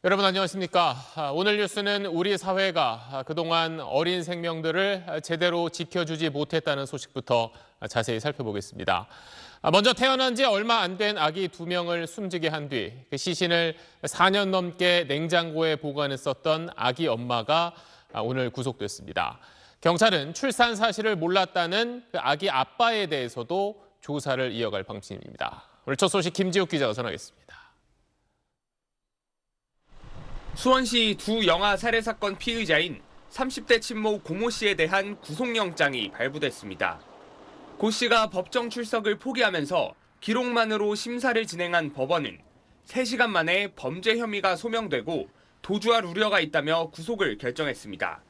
여러분 안녕하십니까? 오늘 뉴스는 우리 사회가 그동안 어린 생명들을 제대로 지켜주지 못했다는 소식부터 자세히 살펴보겠습니다. 먼저 태어난 지 얼마 안 된 아기 2명을 숨지게 한 뒤 그 시신을 4년 넘게 냉장고에 보관했었던 아기 엄마가 오늘 구속됐습니다. 경찰은 출산 사실을 몰랐다는 그 아기 아빠에 대해서도 조사를 이어갈 방침입니다. 오늘 첫 소식 김지욱 기자가 전하겠습니다. 수원시 두 영아 살해 사건 피의자인 30대 친모 고모 씨에 대한 구속영장이 발부됐습니다. 고 씨가 법정 출석을 포기하면서 기록만으로 심사를 진행한 법원은 3시간 만에 범죄 혐의가 소명되고 도주할 우려가 있다며 구속을 결정했습니다.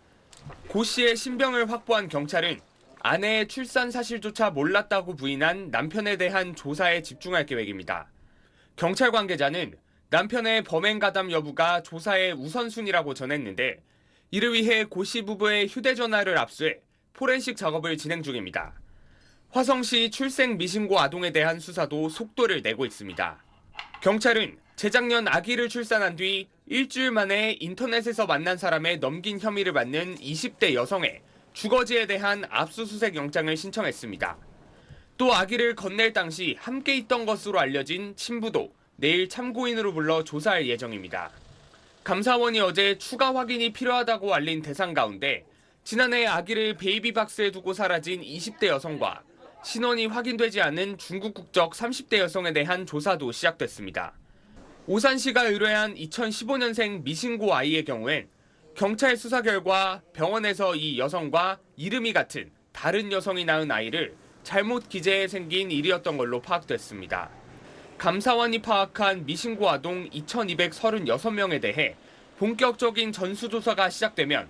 고 씨의 신병을 확보한 경찰은 아내의 출산 사실조차 몰랐다고 부인한 남편에 대한 조사에 집중할 계획입니다. 경찰 관계자는 남편의 범행 가담 여부가 조사의 우선순위라고 전했는데 이를 위해 고 씨 부부의 휴대전화를 압수해 포렌식 작업을 진행 중입니다. 화성시 출생 미신고 아동에 대한 수사도 속도를 내고 있습니다. 경찰은 재작년 아기를 출산한 뒤 일주일 만에 인터넷에서 만난 사람에 넘긴 혐의를 받는 20대 여성의 주거지에 대한 압수수색 영장을 신청했습니다. 또 아기를 건넬 당시 함께 있던 것으로 알려진 친부도 내일 참고인으로 불러 조사할 예정입니다. 감사원이 어제 추가 확인이 필요하다고 알린 대상 가운데 지난해 아기를 베이비박스에 두고 사라진 20대 여성과 신원이 확인되지 않은 중국 국적 30대 여성에 대한 조사도 시작됐습니다. 오산시가 의뢰한 2015년생 미신고 아이의 경우엔 경찰 수사 결과 병원에서 이 여성과 이름이 같은 다른 여성이 낳은 아이를 잘못 기재해 생긴 일이었던 걸로 파악됐습니다. 감사원이 파악한 미신고 아동 2,236명에 대해 본격적인 전수조사가 시작되면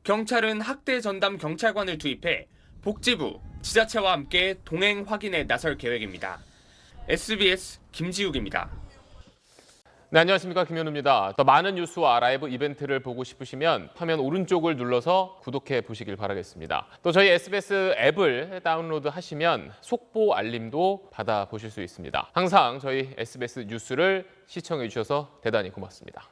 경찰은 학대 전담 경찰관을 투입해 복지부, 지자체와 함께 동행 확인에 나설 계획입니다. SBS 김지욱입니다. 네, 안녕하십니까. 김현우입니다. 더 많은 뉴스와 라이브 이벤트를 보고 싶으시면 화면 오른쪽을 눌러서 구독해 보시길 바라겠습니다. 또 저희 SBS 앱을 다운로드 하시면 속보 알림도 받아보실 수 있습니다. 항상 저희 SBS 뉴스를 시청해 주셔서 대단히 고맙습니다.